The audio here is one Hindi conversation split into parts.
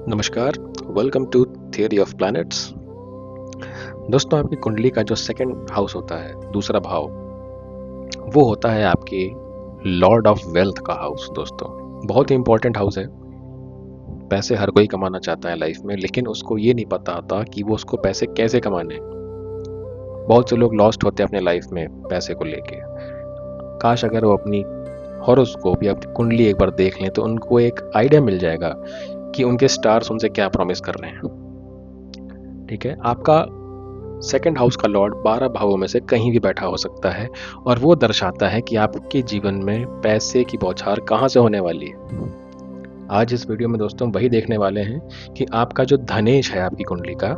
नमस्कार, welcome to theory of planets. दोस्तों, आपकी कुंडली का जो सेकंड हाउस होता है, दूसरा भाव, वो होता है आपके लॉर्ड ऑफ वेल्थ का हाउस। दोस्तों, बहुत ही इंपॉर्टेंट हाउस है। पैसे हर कोई कमाना चाहता है लाइफ में, लेकिन उसको ये नहीं पता होता कि वो उसको पैसे कैसे कमाने। बहुत से लोग लॉस्ट होते हैं अपने लाइफ में पैसे को लेके। काश अगर वो अपनी हॉरोस्कोप या अपनी कुंडली एक बार देख लें तो उनको एक आइडिया मिल जाएगा कि उनके स्टार्स उनसे क्या प्रॉमिस कर रहे हैं। ठीक है, आपका सेकंड हाउस का लॉर्ड 12 भावों में से कहीं भी बैठा हो सकता है और वो दर्शाता है कि आपके जीवन में पैसे की बौछार कहाँ से होने वाली है। आज इस वीडियो में दोस्तों वही देखने वाले हैं कि आपका जो धनेश है आपकी कुंडली का,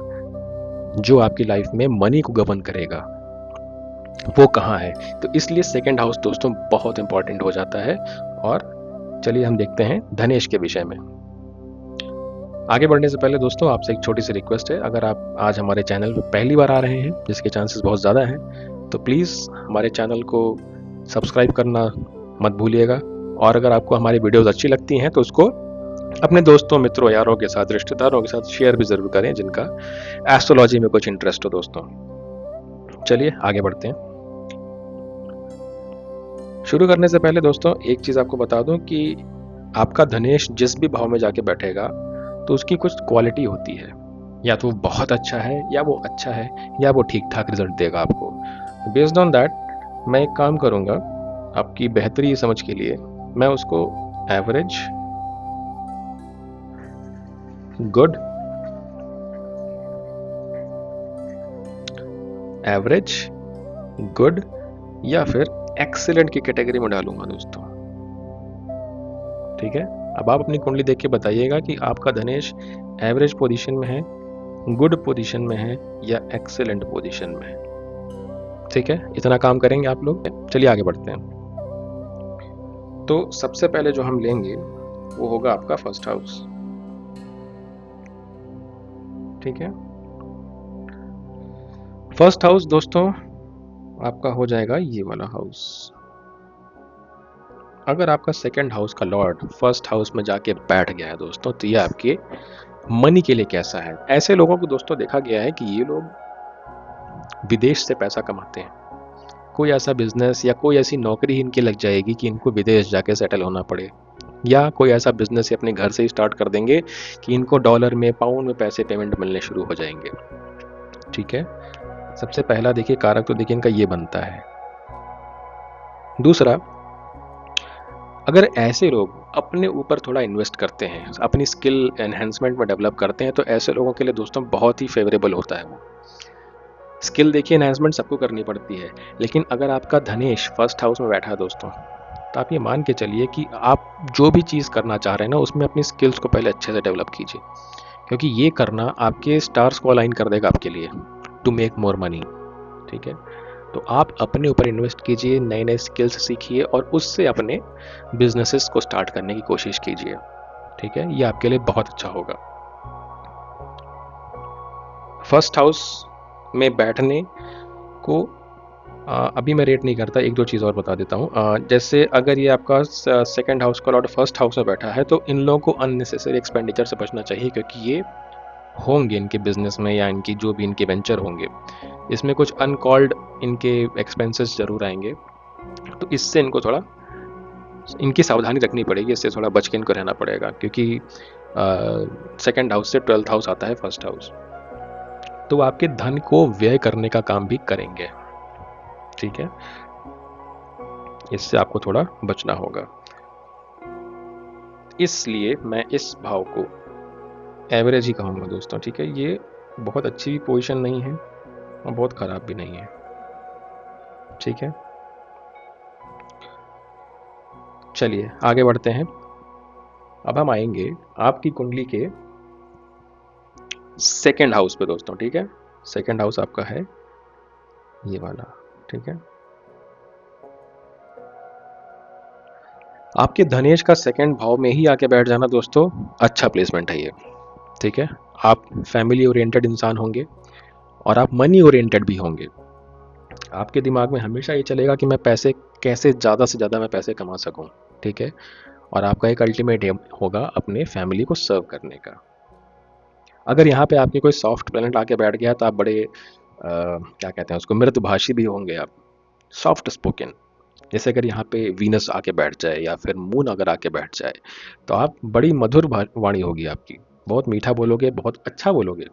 जो आपकी लाइफ में मनी को गवर्न करेगा, वो कहाँ है। तो इसलिए सेकंड हाउस दोस्तों बहुत इंपॉर्टेंट हो जाता है। और चलिए हम देखते हैं धनेश के विषय में। आगे बढ़ने से पहले दोस्तों आपसे एक छोटी सी रिक्वेस्ट है, अगर आप आज हमारे चैनल पर पहली बार आ रहे हैं, जिसके चांसेस बहुत ज़्यादा हैं, तो प्लीज़ हमारे चैनल को सब्सक्राइब करना मत भूलिएगा। और अगर आपको हमारी वीडियोस अच्छी लगती हैं तो उसको अपने दोस्तों, मित्रों, यारों के साथ, रिश्तेदारों के साथ शेयर भी ज़रूर करें जिनका एस्ट्रोलॉजी में कुछ इंटरेस्ट हो। दोस्तों चलिए आगे बढ़ते हैं। शुरू करने से पहले दोस्तों एक चीज़ आपको बता दूं कि आपका धनेश जिस भी भाव में जाके बैठेगा तो उसकी कुछ क्वालिटी होती है। या तो वो बहुत अच्छा है, या वो अच्छा है, या वो ठीक ठाक रिजल्ट देगा आपको। बेस्ड ऑन दैट मैं एक काम करूँगा आपकी बेहतरी समझ के लिए। मैं उसको एवरेज, गुड, एवरेज, गुड या फिर एक्सीलेंट की कैटेगरी में डालूंगा दोस्तों। ठीक है, अब आप अपनी कुंडली देख के बताइएगा कि आपका धनेश एवरेज पोजीशन में है, गुड पोजीशन में है या एक्सेलेंट पोजीशन में है। ठीक है, इतना काम करेंगे आप लोग। चलिए आगे बढ़ते हैं। तो सबसे पहले जो हम लेंगे वो होगा आपका फर्स्ट हाउस। ठीक है, फर्स्ट हाउस दोस्तों आपका हो जाएगा ये वाला हाउस। अगर आपका सेकंड हाउस का लॉर्ड फर्स्ट हाउस में जाके बैठ गया है दोस्तों, तो ये आपके मनी के लिए कैसा है। ऐसे लोगों को दोस्तों देखा गया है कि ये लोग विदेश से पैसा कमाते हैं। कोई ऐसा बिजनेस या कोई ऐसी नौकरी इनकी लग जाएगी कि इनको विदेश जाके सेटल होना पड़े, या कोई ऐसा बिजनेस अपने घर से ही स्टार्ट कर देंगे कि इनको डॉलर में, पाउंड में पैसे पेमेंट मिलने शुरू हो जाएंगे। ठीक है, सबसे पहला देखिए कारक तो देखिए इनका ये बनता है। दूसरा, अगर ऐसे लोग अपने ऊपर थोड़ा इन्वेस्ट करते हैं, अपनी स्किल एनहेंसमेंट में डेवलप करते हैं, तो ऐसे लोगों के लिए दोस्तों बहुत ही फेवरेबल होता है वो। स्किल देखिए एनहेंसमेंट सबको करनी पड़ती है, लेकिन अगर आपका धनेश फर्स्ट हाउस में बैठा है दोस्तों, तो आप ये मान के चलिए कि आप जो भी चीज़ करना चाह रहे हैं ना, उसमें अपनी स्किल्स को पहले अच्छे से डेवलप कीजिए, क्योंकि ये करना आपके स्टार्स को अलाइन कर देगा आपके लिए टू मेक मोर मनी। ठीक है, तो आप अपने ऊपर इन्वेस्ट कीजिए, नए नए स्किल्स सीखिए और उससे अपने बिजनेसेस को स्टार्ट करने की कोशिश कीजिए। ठीक है, ये आपके लिए बहुत अच्छा होगा। फर्स्ट हाउस में बैठने को अभी मैं रेट नहीं करता, एक दो चीज़ और बता देता हूँ। जैसे अगर ये आपका सेकंड हाउस का लॉर्ड फर्स्ट हाउस में बैठा है, तो इन लोगों को अननेसेसरी एक्सपेंडिचर से बचना चाहिए, क्योंकि ये होंगे इनके बिजनेस में या इनकी जो भी इनके वेंचर होंगे, इसमें कुछ अनकॉल्ड इनके एक्सपेंसेस जरूर आएंगे। तो इससे इनको थोड़ा इनकी सावधानी रखनी पड़ेगी, इससे थोड़ा बच के इनको रहना पड़ेगा, क्योंकि सेकंड हाउस से 12th हाउस आता है फर्स्ट हाउस, तो आपके धन को व्यय करने का काम भी करेंगे। ठीक है, इससे आपको थोड़ा बचना होगा। इसलिए मैं इस भाव को एवरेज ही कहूँगा दोस्तों। ठीक है, ये बहुत अच्छी पोजीशन नहीं है और बहुत ख़राब भी नहीं है। ठीक है, चलिए आगे बढ़ते हैं। अब हम आएंगे आपकी कुंडली के सेकंड हाउस पे दोस्तों। ठीक है, सेकंड हाउस आपका है ये वाला। ठीक है, आपके धनेश का सेकंड भाव में ही आके बैठ जाना दोस्तों अच्छा प्लेसमेंट है ये। ठीक है, आप फैमिली ओरिएंटेड इंसान होंगे और आप मनी ओरिएंटेड भी होंगे। आपके दिमाग में हमेशा ये चलेगा कि मैं पैसे कैसे ज़्यादा से ज़्यादा मैं पैसे कमा सकूं। ठीक है, और आपका एक अल्टीमेट एम होगा अपने फैमिली को सर्व करने का। अगर यहाँ पे आपके कोई सॉफ्ट प्लैनेट आके बैठ गया तो आप बड़े क्या कहते हैं उसको, मृदुभाषी भी होंगे आप, सॉफ्ट स्पोकन। जैसे अगर यहाँ पे वीनस आके बैठ जाए या फिर मून अगर आके बैठ जाए तो आप बड़ी मधुर वाणी होगी आपकी, बहुत मीठा बोलोगे, बहुत अच्छा बोलोगे।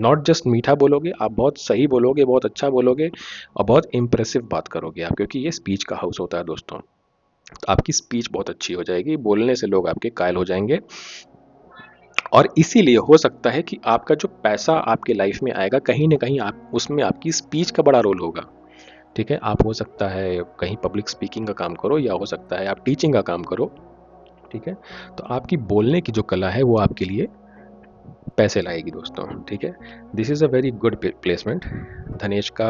नॉट जस्ट मीठा बोलोगे, आप बहुत सही बोलोगे, बहुत अच्छा बोलोगे और बहुत इम्प्रेसिव बात करोगे आप, क्योंकि ये स्पीच का हाउस होता है दोस्तों। तो आपकी स्पीच बहुत अच्छी हो जाएगी, बोलने से लोग आपके कायल हो जाएंगे। और इसीलिए हो सकता है कि आपका जो पैसा आपके लाइफ में आएगा कहीं ना कहीं आप उसमें आपकी स्पीच का बड़ा रोल होगा। ठीक है, आप हो सकता है कहीं पब्लिक स्पीकिंग का काम करो, या हो सकता है आप टीचिंग का काम करो। ठीक है, तो आपकी बोलने की जो कला है वो आपके लिए पैसे लाएगी दोस्तों। ठीक है, this is a very good placement धनेश का,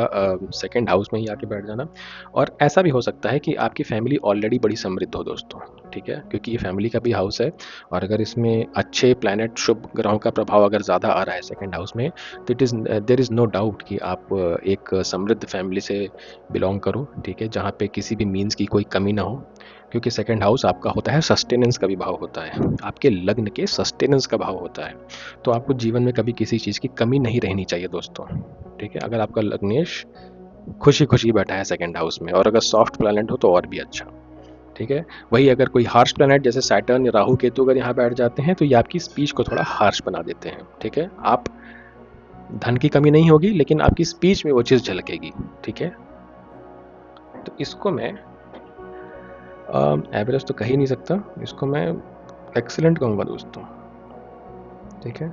सेकंड हाउस में ही आके बैठ जाना। और ऐसा भी हो सकता है कि आपकी फैमिली ऑलरेडी बड़ी समृद्ध हो दोस्तों। ठीक है, क्योंकि ये फैमिली का भी हाउस है, और अगर इसमें अच्छे प्लैनेट शुभ ग्रहों का प्रभाव अगर ज़्यादा आ रहा है सेकंड हाउस में, तो it is there is no doubt कि आप एक समृद्ध फैमिली से बिलोंग करो। ठीक है, जहाँ पे किसी भी मीन्स की कोई कमी ना हो, क्योंकि सेकंड हाउस आपका होता है सस्टेनेंस का भी भाव होता है, आपके लग्न के सस्टेनेंस का भाव होता है। तो आपको जीवन में कभी किसी चीज़ की कमी नहीं रहनी चाहिए दोस्तों। ठीक है, अगर आपका लग्नेश खुशी खुशी बैठा है सेकंड हाउस में, और अगर सॉफ्ट प्लैनेट हो तो और भी अच्छा। ठीक है, वही अगर कोई हार्श प्लैनेट जैसे सैटर्न या राहु केतु अगर यहाँ बैठ जाते हैं तो ये आपकी स्पीच को थोड़ा हार्श बना देते हैं। ठीक है, आप धन की कमी नहीं होगी लेकिन आपकी स्पीच में वो चीज़ झलकेगी। ठीक है, तो इसको मैं एवरेज तो कह ही नहीं सकता, इसको मैं एक्सीलेंट कहूँगा दोस्तों। ठीक है,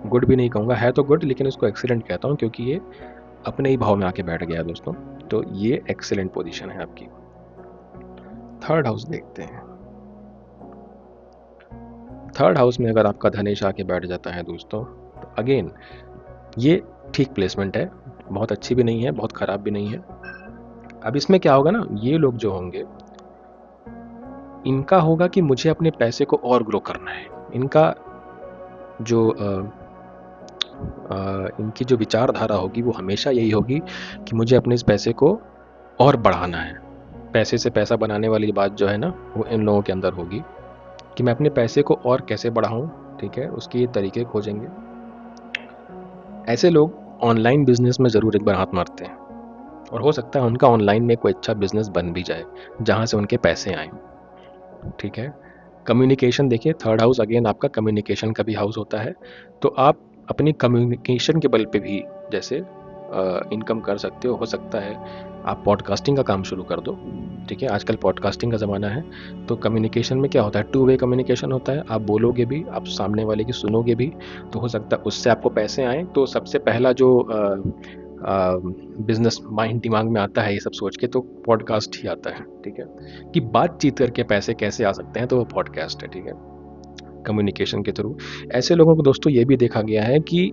गुड भी नहीं कहूँगा, है तो गुड लेकिन इसको एक्सीलेंट कहता हूँ क्योंकि ये अपने ही भाव में आके बैठ गया दोस्तों। तो ये एक्सीलेंट पोजीशन है आपकी। थर्ड हाउस देखते हैं। थर्ड हाउस में अगर आपका धनेश आके बैठ जाता है दोस्तों, तो अगेन ये ठीक प्लेसमेंट है, बहुत अच्छी भी नहीं है, बहुत ख़राब भी नहीं है। अब इसमें क्या होगा ना, ये लोग जो होंगे इनका होगा कि मुझे अपने पैसे को और ग्रो करना है। इनका जो इनकी जो विचारधारा होगी वो हमेशा यही होगी कि मुझे अपने इस पैसे को और बढ़ाना है। पैसे से पैसा बनाने वाली बात जो है ना, वो इन लोगों के अंदर होगी कि मैं अपने पैसे को और कैसे बढ़ाऊं। ठीक है, उसके ये तरीके खोजेंगे। ऐसे लोग ऑनलाइन बिजनेस में ज़रूर एक बार हाथ मारते हैं, और हो सकता है उनका ऑनलाइन में कोई अच्छा बिजनेस बन भी जाए जहाँ से उनके पैसे आएँ। ठीक है, कम्युनिकेशन देखिए, थर्ड हाउस अगेन आपका कम्युनिकेशन का भी हाउस होता है। तो आप अपनी कम्युनिकेशन के बल पे भी जैसे इनकम कर सकते हो सकता है आप पॉडकास्टिंग का काम शुरू कर दो। ठीक है, आजकल पॉडकास्टिंग का ज़माना है, तो कम्युनिकेशन में क्या होता है, टू वे कम्युनिकेशन होता है, आप बोलोगे भी, आप सामने वाले की सुनोगे भी, तो हो सकता है उससे आपको पैसे आएँ। तो सबसे पहला जो बिजनेस माइंड दिमाग में आता है ये सब सोच के, तो पॉडकास्ट ही आता है। ठीक है, कि बातचीत करके पैसे कैसे आ सकते हैं, तो वो पॉडकास्ट है। ठीक है, कम्युनिकेशन के थ्रू। ऐसे लोगों को दोस्तों ये भी देखा गया है कि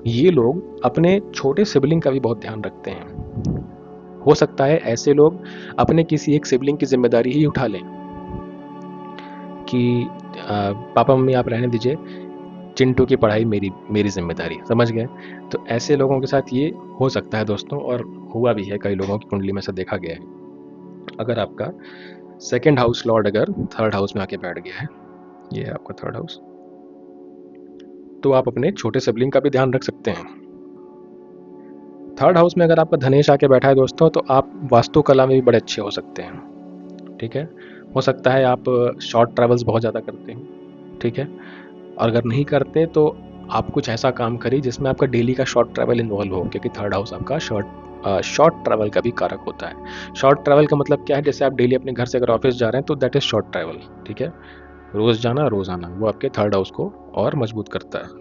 ये लोग अपने छोटे सिबलिंग का भी बहुत ध्यान रखते हैं। हो सकता है ऐसे लोग अपने किसी एक सिबलिंग की जिम्मेदारी ही उठा लें कि पापा मम्मी आप रहने दीजिए, चिंटू की पढ़ाई मेरी मेरी जिम्मेदारी, समझ गए। तो ऐसे लोगों के साथ ये हो सकता है दोस्तों, और हुआ भी है, कई लोगों की कुंडली में से देखा गया है। अगर आपका सेकंड हाउस लॉर्ड अगर थर्ड हाउस में आके बैठ गया है, ये है आपका थर्ड हाउस, तो आप अपने छोटे सिबलिंग का भी ध्यान रख सकते हैं। थर्ड हाउस में अगर आपका धनेश आके बैठा है दोस्तों, तो आप वास्तुकला में भी बड़े अच्छे हो सकते हैं। ठीक है, हो सकता है आप शॉर्ट ट्रैवल्स बहुत ज़्यादा करते हैं। ठीक है, और अगर नहीं करते तो आप कुछ ऐसा काम करिए जिसमें आपका डेली का शॉर्ट ट्रैवल इन्वॉल्व हो, क्योंकि थर्ड हाउस आपका शॉर्ट ट्रैवल का भी कारक होता है। शॉर्ट ट्रैवल का मतलब क्या है, जैसे आप डेली अपने घर से अगर ऑफिस जा रहे हैं तो दैट इज़ शॉर्ट ट्रैवल। ठीक है, रोज़ जाना रोज़ आना, वो आपके थर्ड हाउस को और मजबूत करता है।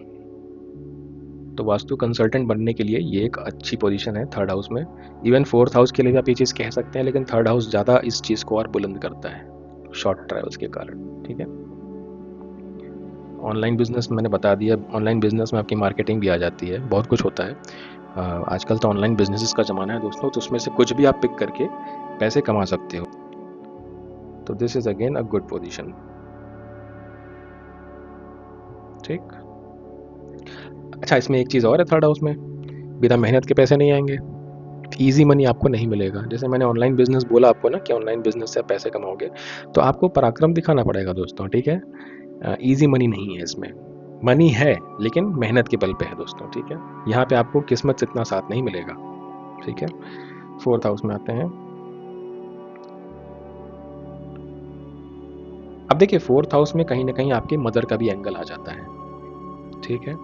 तो वास्तु कंसल्टेंट बनने के लिए ये एक अच्छी पोजीशन है थर्ड हाउस में। इवन फोर्थ हाउस के लिए भी आप ये चीज़ कह सकते हैं, लेकिन थर्ड हाउस ज़्यादा इस चीज़ को और बुलंद करता है शॉर्ट ट्रैवल्स के कारण। ठीक है, ऑनलाइन बिजनेस मैंने बता दिया, ऑनलाइन बिजनेस में आपकी मार्केटिंग भी आ जाती है, बहुत कुछ होता है। आजकल तो ऑनलाइन बिजनेसेस का ज़माना है दोस्तों, तो उसमें से कुछ भी आप पिक करके पैसे कमा सकते हो। तो this is again a good position. ठीक, अच्छा इसमें एक चीज़ और है थर्ड हाउस में, बिना मेहनत के पैसे नहीं आएंगे, ईजी मनी आपको नहीं मिलेगा। जैसे मैंने ऑनलाइन बिजनेस बोला आपको ना कि ऑनलाइन बिजनेस से आप पैसे कमाओगे, तो आपको पराक्रम दिखाना पड़ेगा दोस्तों। ठीक है, ईजी मनी नहीं है इसमें। मनी है लेकिन मेहनत के बल पे है दोस्तों, ठीक है। यहाँ पे आपको किस्मत से इतना साथ नहीं मिलेगा, ठीक है। फोर्थ हाउस में आते हैं। अब देखिए फोर्थ हाउस में कहीं ना कहीं आपके मदर का भी एंगल आ जाता है, ठीक है।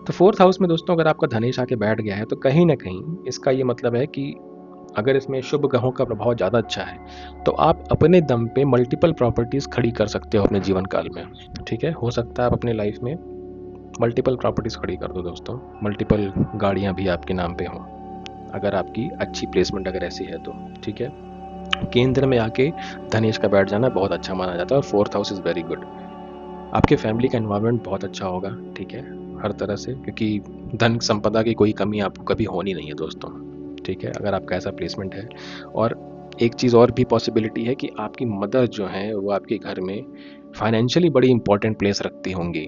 तो फोर्थ हाउस में दोस्तों अगर आपका धनेश आके बैठ गया है तो कहीं ना कहीं इसका ये मतलब है कि अगर इसमें शुभ ग्रहों का प्रभाव ज़्यादा अच्छा है तो आप अपने दम पे मल्टीपल प्रॉपर्टीज़ खड़ी कर सकते हो अपने जीवन काल में, ठीक है। हो सकता है आप अपने लाइफ में मल्टीपल प्रॉपर्टीज़ खड़ी कर दो दोस्तों, मल्टीपल गाड़ियाँ भी आपके नाम पे हों, अगर आपकी अच्छी प्लेसमेंट अगर ऐसी है तो, ठीक है। केंद्र में आके धनेश का बैठ जाना बहुत अच्छा माना जाता है और fourth house is very good. आपके फैमिली का एनवायरनमेंट बहुत अच्छा होगा, ठीक है, हर तरह से, क्योंकि धन संपदा की कोई कमी आपको कभी होनी नहीं है दोस्तों, ठीक है, अगर आपका ऐसा प्लेसमेंट है। और एक चीज़ और भी पॉसिबिलिटी है कि आपकी मदर जो है वो आपके घर में फाइनेंशियली बड़ी इंपॉर्टेंट प्लेस रखती होंगी।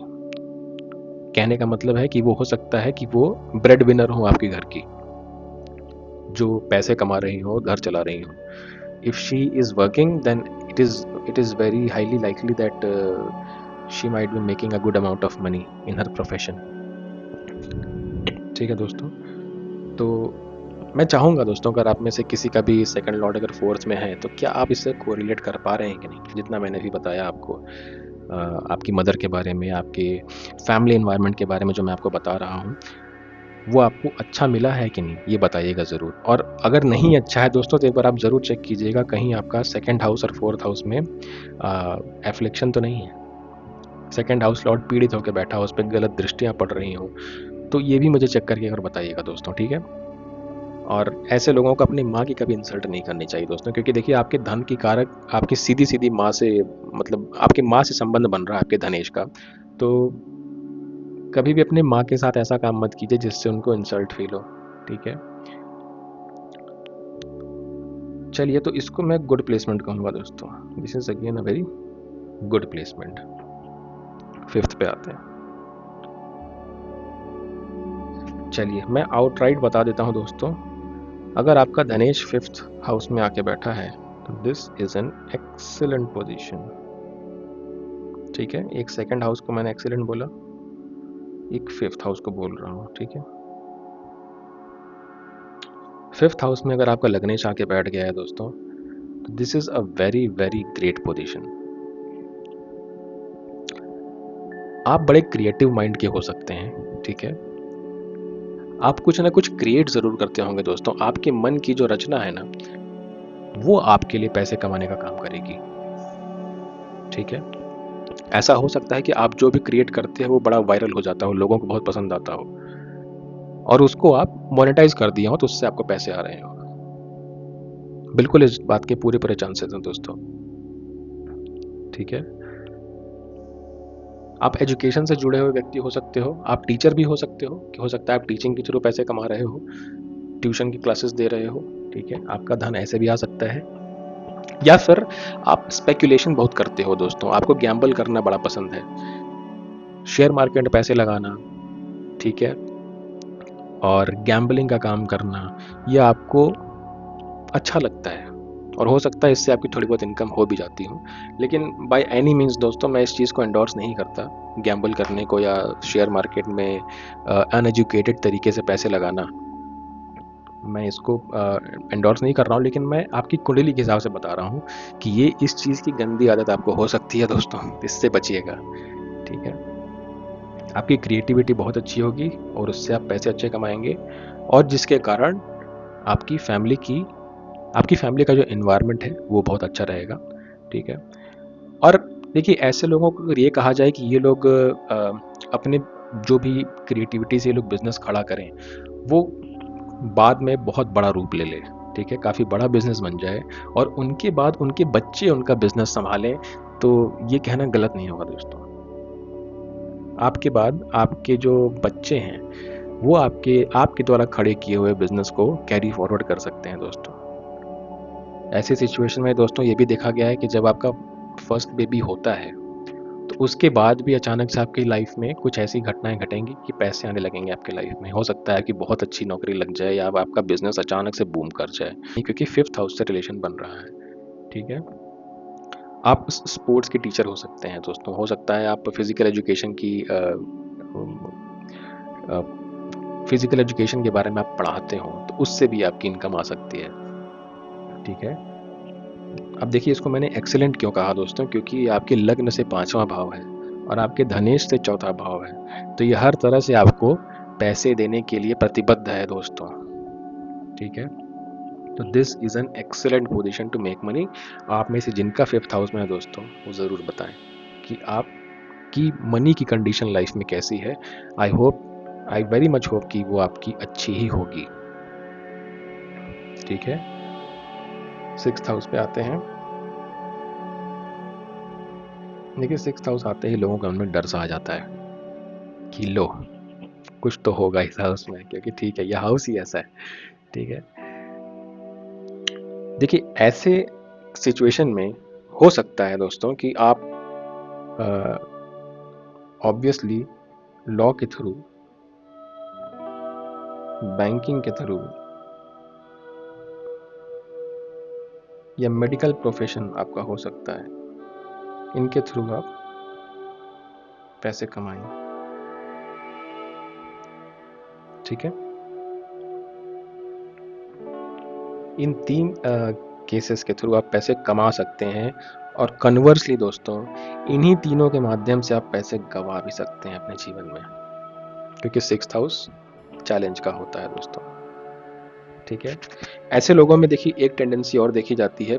कहने का मतलब है कि वो हो सकता है कि वो ब्रेड विनर हो आपके घर की, जो पैसे कमा रही हो और घर चला रही हो। If she is working then it is very highly likely that she might be making a good amount of money in her profession, ठीक है दोस्तों। तो मैं चाहूँगा दोस्तों अगर आप में से किसी का भी सेकंड लॉर्ड अगर फोर्थ में है तो क्या आप इससे कोरिलेट कर पा रहे हैं कि नहीं, जितना मैंने भी बताया आपको आपकी मदर के बारे में, आपके फैमिली एनवायरनमेंट के बारे में जो मैं आपको बता रहा हूँ, वो आपको अच्छा मिला है कि नहीं ये बताइएगा ज़रूर। और अगर नहीं अच्छा है दोस्तों तो एक बार आप ज़रूर चेक कीजिएगा कहीं आपका सेकंड हाउस और फोर्थ हाउस में एफ्लिक्शन तो नहीं है, सेकंड हाउस लॉर्ड पीड़ित होकर बैठा हो, उस पर गलत दृष्टियाँ पड़ रही हो, तो ये भी मुझे चेक करके अगर बताइएगा दोस्तों, ठीक है। और ऐसे लोगों को अपनी माँ की कभी इंसल्ट नहीं करनी चाहिए दोस्तों, क्योंकि देखिए आपके धन की कारक आपकी सीधी सीधी माँ से, मतलब आपकी माँ से संबंध बन रहा है आपके धनेश का। तो कभी भी अपने माँ के साथ ऐसा काम मत कीजिए जिससे उनको इंसल्ट फील हो, ठीक है। चलिए तो इसको मैं गुड प्लेसमेंट कहूँगा दोस्तों, this is again a very good placement. Fifth पे आते हैं। चलिए मैं आउटराइट बता देता हूँ दोस्तों, अगर आपका धनेश फिफ्थ हाउस में आके बैठा है तो this is an excellent position, ठीक है। एक सेकंड हाउस को मैंने एक्सीलेंट बोला, एक फिफ्थ हाउस को बोल रहा हूँ, ठीक है। फिफ्थ हाउस में अगर आपका लग्नेश आके बैठ गया है दोस्तों तो this is a very very great position. आप बड़े क्रिएटिव माइंड के हो सकते हैं, ठीक है। आप कुछ ना कुछ क्रिएट जरूर करते होंगे दोस्तों, आपके मन की जो रचना है ना वो आपके लिए पैसे कमाने का काम करेगी, ठीक है। ऐसा हो सकता है कि आप जो भी क्रिएट करते हैं वो बड़ा वायरल हो जाता हो, लोगों को बहुत पसंद आता हो और उसको आप मोनेटाइज कर दिए हो तो उससे आपको पैसे आ रहे हो। बिल्कुल इस बात के पूरे पूरे चांसेस हैं दोस्तों, ठीक है। आप एजुकेशन से जुड़े हुए व्यक्ति हो सकते हो, आप टीचर भी हो सकते हो, कि हो सकता है आप टीचिंग के थ्रू पैसे कमा रहे हो, ट्यूशन की क्लासेस दे रहे हो, ठीक है। आपका धन ऐसे भी आ सकता है। या फिर आप स्पेकुलेशन बहुत करते हो दोस्तों, आपको गैम्बल करना बड़ा पसंद है, शेयर मार्केट में पैसे लगाना, ठीक है, और गैम्बलिंग का काम करना, ये आपको अच्छा लगता है और हो सकता है इससे आपकी थोड़ी बहुत इनकम हो भी जाती हो। लेकिन बाय एनी मीन्स दोस्तों मैं इस चीज़ को एंडोर्स नहीं करता, गैम्बल करने को या शेयर मार्केट में अनएजुकेटेड तरीके से पैसे लगाना, मैं इसको एंडोर्स नहीं कर रहा हूँ। लेकिन मैं आपकी कुंडली के हिसाब से बता रहा हूँ कि ये इस चीज़ की गंदी आदत आपको हो सकती है दोस्तों, इससे बचिएगा, ठीक है। आपकी क्रिएटिविटी बहुत अच्छी होगी और उससे आप पैसे अच्छे कमाएंगे और जिसके कारण आपकी फैमिली की आपकी फैमिली का जो एनवायरनमेंट है वो बहुत अच्छा रहेगा, ठीक है। और देखिए ऐसे लोगों को अगर ये कहा जाए कि ये लोग अपने जो भी क्रिएटिविटी से ये लोग बिजनेस खड़ा करें वो बाद में बहुत बड़ा रूप ले ले, ठीक है, काफ़ी बड़ा बिजनेस बन जाए और उनके बाद उनके बच्चे उनका बिजनेस संभालें, तो ये कहना गलत नहीं होगा दोस्तों। आपके बाद आपके जो बच्चे हैं वो आपके द्वारा खड़े किए हुए बिजनेस को कैरी फॉरवर्ड कर सकते हैं दोस्तों। ऐसी सिचुएशन में दोस्तों ये भी देखा गया है कि जब आपका फर्स्ट बेबी होता है तो उसके बाद भी अचानक से आपकी लाइफ में कुछ ऐसी घटनाएं घटेंगी कि पैसे आने लगेंगे आपकी लाइफ में। हो सकता है कि बहुत अच्छी नौकरी लग जाए या आपका बिजनेस अचानक से बूम कर जाए, क्योंकि फिफ्थ हाउस से रिलेशन बन रहा है, ठीक है। आप स्पोर्ट्स के टीचर हो सकते हैं दोस्तों, हो सकता है आप फिजिकल एजुकेशन के बारे में आप पढ़ाते हो, तो उससे भी आपकी इनकम आ सकती है। ठीक है, अब देखिए इसको मैंने एक्सेलेंट क्यों कहा दोस्तों, क्योंकि ये आपके लग्न से 5वां भाव है और आपके धनेश से 4था भाव है, तो ये हर तरह से आपको पैसे देने के लिए प्रतिबद्ध है दोस्तों। ठीक है, तो this is an excellent position to make money. आप में से जिनका 5th हाउस में है दोस्तों, वो ज़रूर बताएं कि आपकी मनी की कंडीशन लाइफ में कैसी है। आई वेरी मच होप कि वो आपकी अच्छी ही होगी। ठीक है, 6th हाउस पे आते हैं। देखिए 6th हाउस आते ही लोगों के मन में डर सा आ जाता है कि लो कुछ तो होगा इस हाउस में, क्योंकि ठीक है, यह हाउस ही ऐसा है। ठीक है, देखिए ऐसे सिचुएशन में हो सकता है दोस्तों कि आप ऑब्वियसली लॉ के थ्रू, बैंकिंग के थ्रू या मेडिकल प्रोफेशन आपका हो सकता है, इनके थ्रू आप पैसे कमाएं। ठीक है, इन 3 केसेस के थ्रू आप पैसे कमा सकते हैं, और कन्वर्सली दोस्तों इन्हीं तीनों के माध्यम से आप पैसे गंवा भी सकते हैं अपने जीवन में, क्योंकि 6th हाउस चैलेंज का होता है दोस्तों। ठीक है, ऐसे लोगों में देखिए एक टेंडेंसी और देखी जाती है,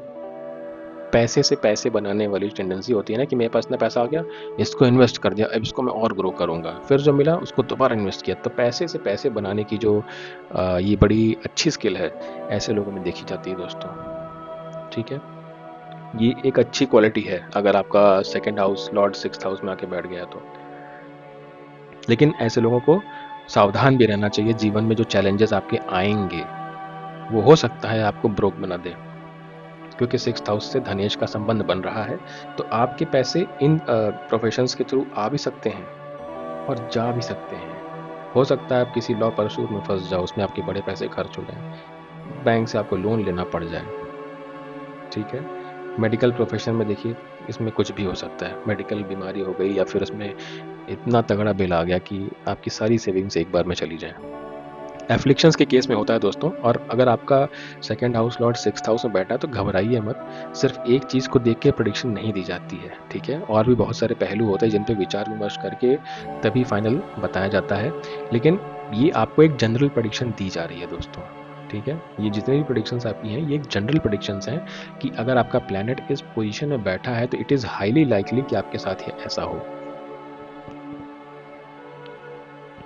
पैसे से पैसे बनाने वाली टेंडेंसी होती है ना, कि मेरे पास इतना पैसा आ गया, इसको इन्वेस्ट कर दिया, अब इसको मैं और ग्रो करूंगा, फिर जो मिला उसको दोबारा इन्वेस्ट किया। तो पैसे से पैसे बनाने की जो ये बड़ी अच्छी स्किल है, ऐसे लोगों में देखी जाती है दोस्तों। ठीक है, ये एक अच्छी क्वालिटी है अगर आपका 2nd house Lord 6th house में आके बैठ गया तो। लेकिन ऐसे लोगों को सावधान भी रहना चाहिए, जीवन में जो चैलेंजेस आपके आएंगे वो हो सकता है आपको ब्रोक बना दे, क्योंकि 6th हाउस से धनेश का संबंध बन रहा है। तो आपके पैसे इन प्रोफेशंस के थ्रू आ भी सकते हैं और जा भी सकते हैं। हो सकता है आप किसी लॉ परसूट में फंस जाओ, उसमें आपके बड़े पैसे खर्च हो जाए, बैंक से आपको लोन लेना पड़ जाए। ठीक है, मेडिकल प्रोफेशन में देखिए इसमें कुछ भी हो सकता है, मेडिकल बीमारी हो गई या फिर उसमें इतना तगड़ा बिल आ गया कि आपकी सारी सेविंग्स एक बार में चली जाए। एफ्लिक्शंस के केस में होता है दोस्तों, और अगर आपका 2nd house Lord 6th house में बैठा है तो घबराइए मत, सिर्फ एक चीज़ को देख के प्रेडिक्शन नहीं दी जाती है। ठीक है, और भी बहुत सारे पहलू होते हैं जिन पे विचार विमर्श करके तभी फाइनल बताया जाता है, लेकिन ये आपको एक जनरल प्रेडिक्शन दी जा रही है दोस्तों। ठीक है, ये जितने भी प्रेडिक्शंस आपकी हैं, ये एक जनरल प्रेडिक्शंस हैं कि अगर आपका प्लैनेट इस पोजीशन में बैठा है तो इट इज़ हाईली लाइकली कि आपके साथ ये ऐसा हो।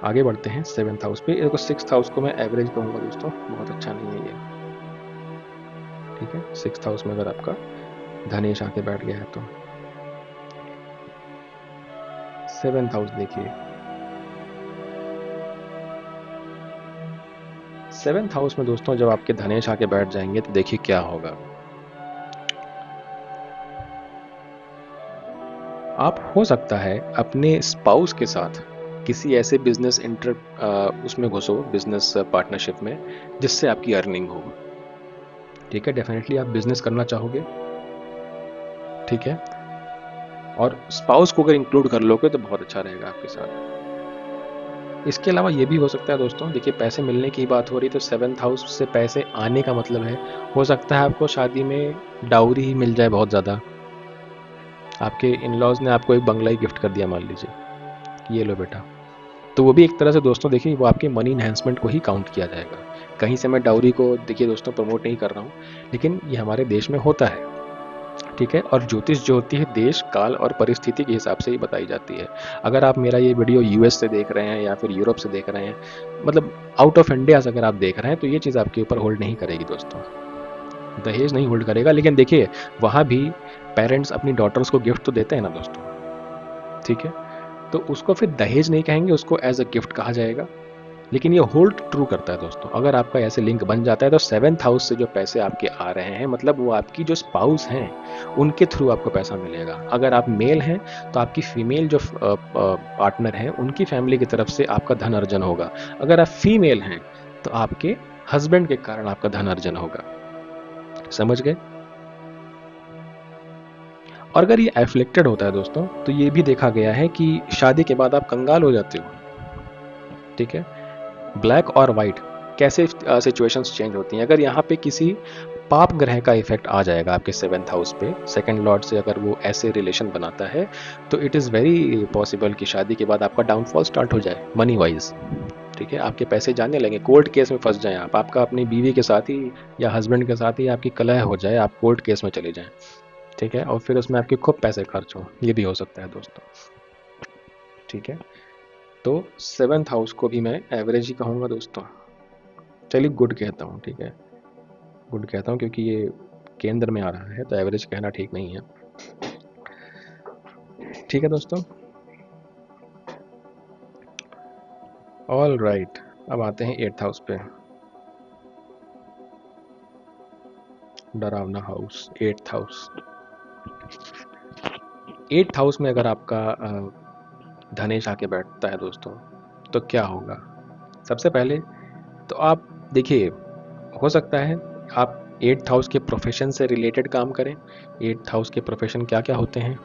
आगे बढ़ते हैं 7th हाउस पे। देखो 6th हाउस को मैं एवरेज कहूँगा दोस्तों, बहुत अच्छा नहीं है ये। ठीक है, 6th हाउस में अगर आपका धनेश आके बैठ गया है तो 7th हाउस देखिए, 7th हाउस में दोस्तों जब आपके धनेश आके बैठ जाएंगे तो देखिए क्या होगा। आप हो सकता है अपने स्पाउस के साथ किसी ऐसे उसमें घुसो, बिजनेस पार्टनरशिप में, जिससे आपकी अर्निंग हो। ठीक है, डेफिनेटली आप बिजनेस करना चाहोगे। ठीक है, और स्पाउस को अगर इंक्लूड कर लोगे तो बहुत अच्छा रहेगा आपके साथ। इसके अलावा ये भी हो सकता है दोस्तों, देखिए पैसे मिलने की बात हो रही, तो 7th हाउस से पैसे आने का मतलब है, हो सकता है आपको शादी में डाउरी ही मिल जाए बहुत ज़्यादा, आपके इन लॉज ने आपको एक बंगला ही गिफ्ट कर दिया मान लीजिए, ये लो बेटा, तो वो भी एक तरह से दोस्तों देखिए वो आपके मनी इन्हेंसमेंट को ही काउंट किया जाएगा। कहीं से मैं डाउरी को देखिए दोस्तों प्रमोट नहीं कर रहा हूँ, लेकिन ये हमारे देश में होता है। ठीक है, और ज्योतिष जो होती है देश काल और परिस्थिति के हिसाब से ही बताई जाती है। अगर आप मेरा ये वीडियो यूएस से देख रहे हैं या फिर यूरोप से देख रहे हैं, मतलब आउट ऑफ इंडिया से अगर आप देख रहे हैं, तो ये चीज़ आपके ऊपर होल्ड नहीं करेगी दोस्तों, दहेज नहीं होल्ड करेगा। लेकिन देखिए वहाँ भी पेरेंट्स अपनी डॉटर्स को गिफ्ट तो देते हैं ना दोस्तों। ठीक है, तो उसको फिर दहेज नहीं कहेंगे, उसको एज अ गिफ्ट कहा जाएगा। लेकिन ये होल्ड ट्रू करता है दोस्तों, अगर आपका ऐसे लिंक बन जाता है तो 7th हाउस से जो पैसे आपके आ रहे हैं, मतलब वो आपकी जो स्पाउस हैं उनके थ्रू आपको पैसा मिलेगा। अगर आप मेल हैं तो आपकी फीमेल जो पार्टनर हैं उनकी फैमिली की तरफ से आपका धन अर्जन होगा। अगर आप फीमेल हैं तो आपके हस्बैंड के कारण आपका धन अर्जन होगा। समझ गए? और अगर ये एफ्लिक्टेड होता है दोस्तों, तो ये भी देखा गया है कि शादी के बाद आप कंगाल हो जाते हो। ठीक है, ब्लैक और वाइट कैसे सिचुएशंस चेंज होती हैं। अगर यहाँ पे किसी पाप ग्रह का इफेक्ट आ जाएगा आपके 7th हाउस पे, सेकंड लॉर्ड से अगर वो ऐसे रिलेशन बनाता है, तो इट इज़ वेरी पॉसिबल कि शादी के बाद आपका डाउनफॉल स्टार्ट हो जाए मनी वाइज। ठीक है, आपके पैसे जाने लगे, कोर्ट केस में फंस जाएं आप, आपका अपनी बीवी के साथ ही या हस्बैंड के साथ ही आपकी कलह हो जाए, आप कोर्ट केस में चले जाएं। ठीक है, और फिर उसमें आपके खूब पैसे खर्च हो, ये भी हो सकता है दोस्तों। ठीक है, तो 7th हाउस को भी मैं एवरेज ही कहूँगा दोस्तों। चलिए गुड कहता हूँ। ठीक है, गुड कहता हूँ क्योंकि ये केंद्र में आ रहा है, तो एवरेज कहना ठीक नहीं है। ठीक है दोस्तों, ऑल राइट। अब आते हैं 8th हाउस पे, डरावना house 8th house. 8th house में अगर आपका धनेश आके बैठता है दोस्तों, तो क्या होगा। सबसे पहले तो आप देखिए, हो सकता है आप 8th हाउस के प्रोफेशन से रिलेटेड काम करें। 8th हाउस के प्रोफेशन क्या क्या होते हैं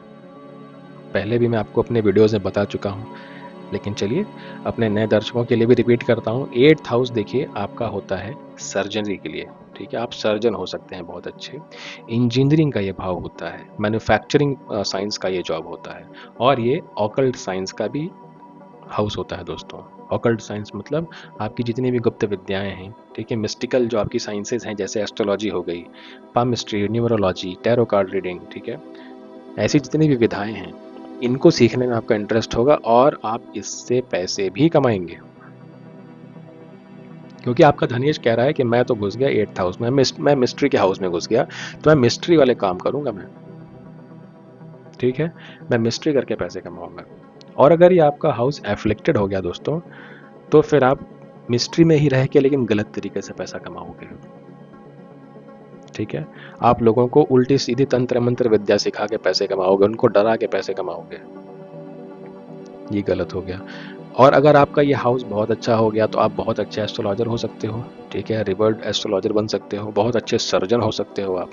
पहले भी मैं आपको अपने वीडियोज़ में बता चुका हूँ, लेकिन चलिए अपने नए दर्शकों के लिए भी रिपीट करता हूँ। 8th हाउस देखिए आपका होता है सर्जरी के लिए। ठीक है, आप सर्जन हो सकते हैं बहुत अच्छे। इंजीनियरिंग का ये भाव होता है, मैन्युफैक्चरिंग साइंस का ये जॉब होता है, और ये ऑकल्ट साइंस का भी हाउस होता है दोस्तों। ऑकल्ट साइंस मतलब आपकी जितनी भी गुप्त विद्याएं हैं, ठीक है, मिस्टिकल जो आपकी साइंसेज हैं, जैसे एस्ट्रोलॉजी हो गई, palmistry, numerology, tarot card reading, ठीक है, ऐसी जितनी भी विधाएं हैं, इनको सीखने में आपका इंटरेस्ट होगा और आप इससे पैसे भी कमाएंगे। क्योंकि आपका धनेश कह रहा है कि मैं तो घुस गया 8th हाउस में, मैं मिस्ट्री के हाउस में घुस गया, तो मैं मिस्ट्री वाले काम करूंगा मैं। ठीक है, मैं मिस्ट्री करके पैसे कमाऊंगा। और अगर ये आपका हाउस एफ्लिक्टेड हो गया दोस्तों, तो फिर आप मिस्ट्री में ही रह के लेकिन गलत तरीके से पैसा कमाओगे। ठीक है, आप लोगों को उल्टी सीधी तंत्र मंत्र विद्या सिखा के पैसे कमाओगे, उनको डरा के पैसे कमाओगे, ये गलत हो गया। और अगर आपका ये हाउस बहुत अच्छा हो गया, तो आप बहुत अच्छे एस्ट्रोलॉजर हो सकते हो। ठीक है, रिवर्ड एस्ट्रोलॉजर बन सकते हो, बहुत अच्छे सर्जन हो सकते हो आप।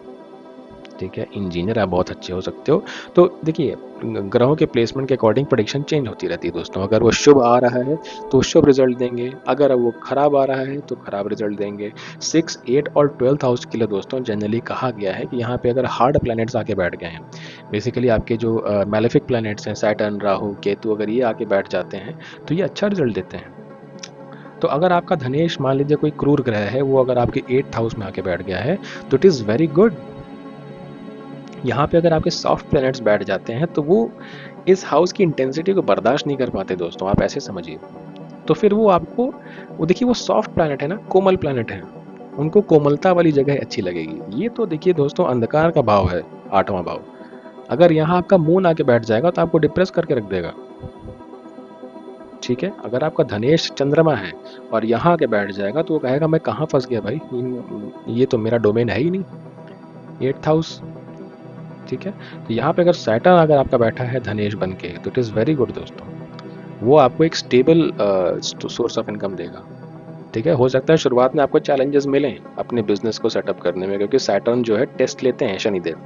ठीक है, इंजीनियर आप बहुत अच्छे हो सकते हो। तो देखिए, ग्रहों के प्लेसमेंट के अकॉर्डिंग प्रेडिक्शन चेंज होती रहती है दोस्तों। अगर वो शुभ आ रहा है तो शुभ रिजल्ट देंगे, अगर वो खराब आ रहा है तो खराब रिजल्ट देंगे। 6, 8 और 12th हाउस के लिए दोस्तों जनरली कहा गया है कि यहाँ पे अगर हार्ड प्लैनेट्स आके बैठ गए हैं, बेसिकली आपके जो मैलेफिक प्लैनेट्स हैं, सैटर्न, राहु, केतु, अगर ये आके बैठ जाते हैं तो ये अच्छा रिजल्ट देते हैं। तो अगर आपका धनेश मान लीजिए कोई क्रूर ग्रह है, वो अगर आपके 8th हाउस में आके बैठ गया है, तो इट इज़ वेरी गुड। यहाँ पे अगर आपके सॉफ्ट प्लैनेट्स बैठ जाते हैं, तो वो इस हाउस की इंटेंसिटी को बर्दाश्त नहीं कर पाते दोस्तों, आप ऐसे समझिए। तो फिर वो आपको, वो देखिए वो सॉफ्ट प्लैनेट है ना, कोमल प्लैनेट है, उनको कोमलता वाली जगह अच्छी लगेगी। ये तो देखिए दोस्तों अंधकार का भाव है, 8वां भाव। अगर यहाँ आपका मून आके बैठ जाएगा तो आपको डिप्रेस करके रख देगा। ठीक है, अगर आपका धनेश चंद्रमा है और यहाँ आके बैठ जाएगा, तो वो कहेगा मैं कहाँ फंस गया भाई, ये तो मेरा डोमेन है ही नहीं, 8th हाउस। ठीक है, तो यहाँ पे अगर सैटर्न अगर आपका बैठा है धनेश बन के, तो इट इज़ वेरी गुड दोस्तों। वो आपको एक स्टेबल सोर्स ऑफ इनकम देगा। ठीक है, हो सकता है शुरुआत में आपको चैलेंजेस मिलें अपने बिजनेस को सेटअप करने में, क्योंकि सैटर्न जो है टेस्ट लेते हैं शनिदेव।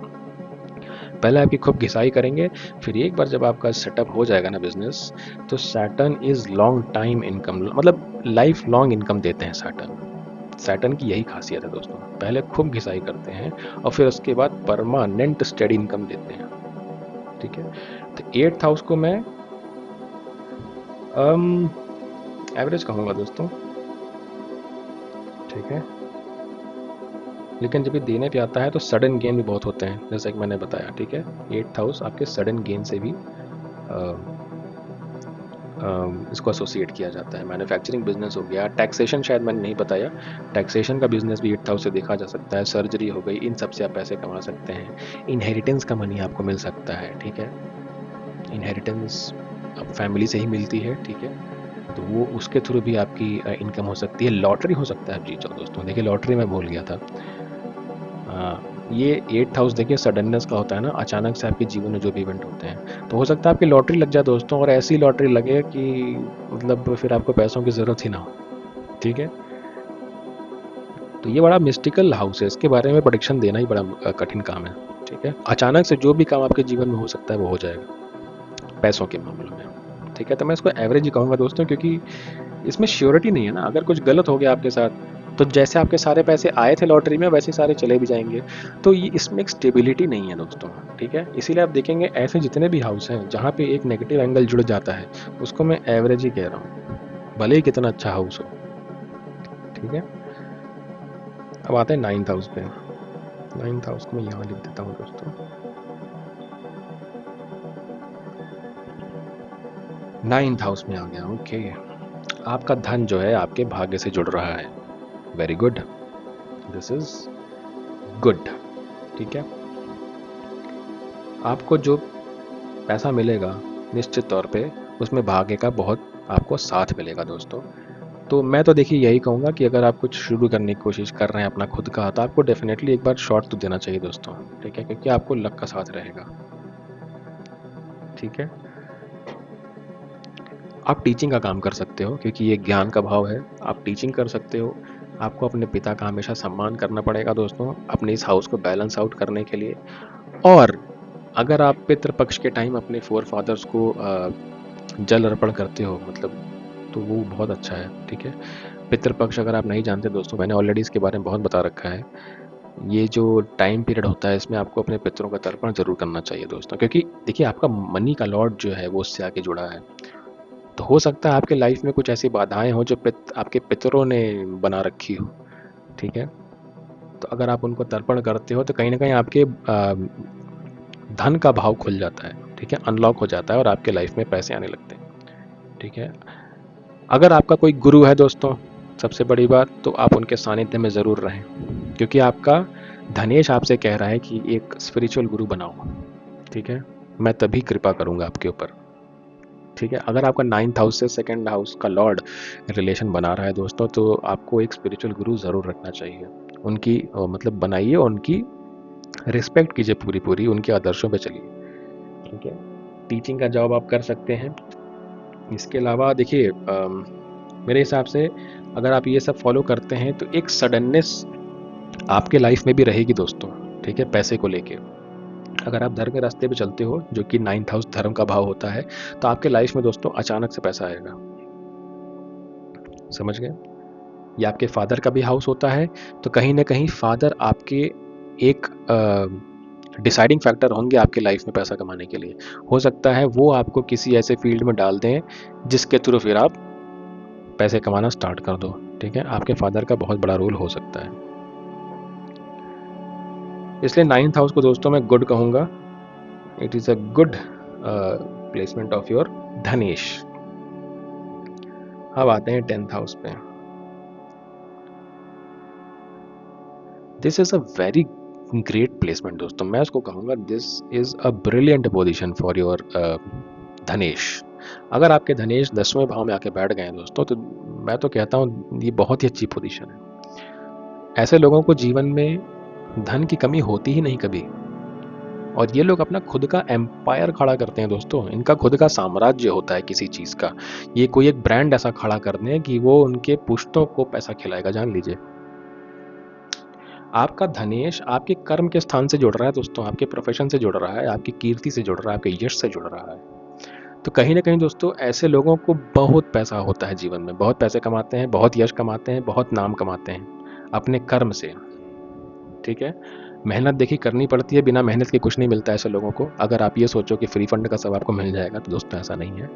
पहले आपकी खूब घिसाई करेंगे, फिर एक बार जब आपका सेटअप हो जाएगा ना बिजनेस, तो Saturn is long time income, मतलब लाइफ लॉन्ग इनकम देते हैं सैटर्न। सैटर्न की यही खासियत है दोस्तों, पहले खूब घिसाई करते हैं और फिर उसके बाद परमानेंट स्टेडी इनकम देते हैं। ठीक है, तो 8th हाउस को मैं एवरेज कहूँगा दोस्तों। ठीक है, लेकिन जब ये देने पे आता है तो सडन गेन भी बहुत होते हैं, जैसा कि मैंने बताया। ठीक है, 8th हाउस आपके सडन गेन से भी इसको एसोसिएट किया जाता है। मैन्युफैक्चरिंग बिजनेस हो गया, टैक्सेशन शायद मैंने नहीं बताया, टैक्सेशन का बिजनेस भी 8th हाउस से देखा जा सकता है। सर्जरी हो गई, इन सब से आप पैसे कमा सकते हैं। इनहेरिटेंस का मनी आपको मिल सकता है। ठीक है, इनहेरिटेंस अब फैमिली से ही मिलती है। ठीक है, तो वो उसके थ्रू भी आपकी इनकम हो सकती है। लॉटरी हो सकता है आप जीत जाओ दोस्तों। देखिए लॉटरी मैं भूल गया था। ये 8th हाउस देखिए सडननेस का होता है ना, अचानक से आपके जीवन में जो भी इवेंट होते हैं, तो हो सकता है आपकी लॉटरी लग जाए दोस्तों, और ऐसी लॉटरी लगे कि मतलब फिर आपको पैसों की ज़रूरत ही ना हो। ठीक है, तो ये बड़ा मिस्टिकल हाउस है, इसके बारे में प्रेडिक्शन देना ही बड़ा कठिन काम है। ठीक है, अचानक से जो भी काम आपके जीवन में हो सकता है वो हो जाएगा पैसों के मामलों में। ठीक है, तो मैं इसको एवरेज ही कहूँगा दोस्तों, क्योंकि इसमें श्योरिटी नहीं है ना। अगर कुछ गलत हो गया आपके साथ, तो जैसे आपके सारे पैसे आए थे लॉटरी में वैसे सारे चले भी जाएंगे। तो ये इसमें एक स्टेबिलिटी नहीं है दोस्तों। ठीक है, इसीलिए आप देखेंगे ऐसे जितने भी हाउस हैं जहाँ पे एक नेगेटिव एंगल जुड़ जाता है, उसको मैं एवरेज ही कह रहा हूँ, भले ही कितना अच्छा हाउस हो। ठीक है, अब आते हैं 9th हाउस पे। 9th हाउस को मैं यहाँ लिख देता हूँ दोस्तों। 9th हाउस में आ गया। ओके, आपका धन जो है आपके भाग्य से जुड़ रहा है। Very good, this is good. ठीक है, आपको जो पैसा मिलेगा निश्चित तौर पे उसमें भाग्य का बहुत आपको साथ मिलेगा दोस्तों। तो मैं तो देखिए यही कहूँगा कि अगर आप कुछ शुरू करने की कोशिश कर रहे हैं अपना खुद का, तो आपको डेफिनेटली एक बार शॉट तो देना चाहिए दोस्तों। ठीक है, क्योंकि आपको लक का साथ रहेगा। ठीक है, आप टीचिंग का काम कर सकते हो क्योंकि ये ज्ञान का भाव है। आप टीचिंग कर सकते हो। आपको अपने पिता का हमेशा सम्मान करना पड़ेगा दोस्तों, अपने इस हाउस को बैलेंस आउट करने के लिए। और अगर आप पितृपक्ष के टाइम अपने फोर फादर्स को जल अर्पण करते हो, मतलब, तो वो बहुत अच्छा है। ठीक है, पितृपक्ष अगर आप नहीं जानते दोस्तों, मैंने ऑलरेडी इसके बारे में बहुत बता रखा है। ये जो टाइम पीरियड होता है इसमें आपको अपने पितरों का तर्पण जरूर करना चाहिए दोस्तों, क्योंकि देखिए आपका मनी का लॉर्ड जो है वो उससे आके जुड़ा है। तो हो सकता है आपके लाइफ में कुछ ऐसी बाधाएं हो जो आपके पितरों ने बना रखी हो। ठीक है, तो अगर आप उनको तर्पण करते हो तो कहीं ना कहीं आपके धन का भाव खुल जाता है। ठीक है, अनलॉक हो जाता है और आपके लाइफ में पैसे आने लगते हैं। ठीक है, अगर आपका कोई गुरु है दोस्तों, सबसे बड़ी बात तो आप उनके सानिध्य में ज़रूर रहें, क्योंकि आपका धनेश आपसे कह रहा है कि एक स्पिरिचुअल गुरु बनाओ। ठीक है, मैं तभी कृपा करूंगा आपके ऊपर। ठीक है, अगर आपका 9th हाउस से 2nd हाउस का लॉर्ड रिलेशन बना रहा है दोस्तों, तो आपको एक स्पिरिचुअल गुरु ज़रूर रखना चाहिए। उनकी मतलब बनाइए, उनकी रिस्पेक्ट कीजिए पूरी पूरी, उनके आदर्शों पे चलिए। ठीक है, टीचिंग का जॉब आप कर सकते हैं। इसके अलावा देखिए मेरे हिसाब से अगर आप ये सब फॉलो करते हैं तो एक सडननेस आपके लाइफ में भी रहेगी दोस्तों। ठीक है, पैसे को लेके अगर आप धर्म के रास्ते पे चलते हो, जो कि 9th हाउस धर्म का भाव होता है, तो आपके लाइफ में दोस्तों अचानक से पैसा आएगा। समझ गए? ये आपके फादर का भी हाउस होता है, तो कहीं ना कहीं फादर आपके एक डिसाइडिंग फैक्टर होंगे आपके लाइफ में पैसा कमाने के लिए। हो सकता है वो आपको किसी ऐसे फील्ड में डाल दें जिसके थ्रू फिर आप पैसे कमाना स्टार्ट कर दो। ठीक है, आपके फादर का बहुत बड़ा रोल हो सकता है। इसलिए 9th हाउस को दोस्तों मैं गुड कहूंगा। It is a good placement of your धनेश। अब आते हैं 10th हाउस पे। This is a very great placement दोस्तों, मैं उसको कहूंगा this is a brilliant position for your धनेश। अगर आपके धनेश 10वें भाव में आके बैठ गए हैं दोस्तों, तो मैं तो कहता हूँ ये बहुत ही अच्छी पोजीशन है। ऐसे लोगों को जीवन में धन की कमी होती ही नहीं कभी, और ये लोग अपना खुद का एम्पायर खड़ा करते हैं दोस्तों। इनका खुद का साम्राज्य होता है किसी चीज का। ये कोई एक ब्रांड ऐसा खड़ा कर दें कि वो उनके पुश्तों को पैसा खिलाएगा, जान लीजिए। आपका धनेश आपके कर्म के स्थान से जुड़ रहा है दोस्तों, आपके प्रोफेशन से जुड़ रहा है, आपकी कीर्ति से जुड़ रहा है, आपके यश से जुड़ रहा है। तो कहीं ना कहीं दोस्तों ऐसे लोगों को बहुत पैसा होता है जीवन में, बहुत पैसे कमाते हैं, बहुत यश कमाते हैं, बहुत नाम कमाते हैं अपने कर्म से। ठीक है, मेहनत देखिए करनी पड़ती है, बिना मेहनत के कुछ नहीं मिलता है ऐसे लोगों को। अगर आप ये सोचो कि फ्री फंड का सब आपको मिल जाएगा, तो दोस्तों ऐसा नहीं है।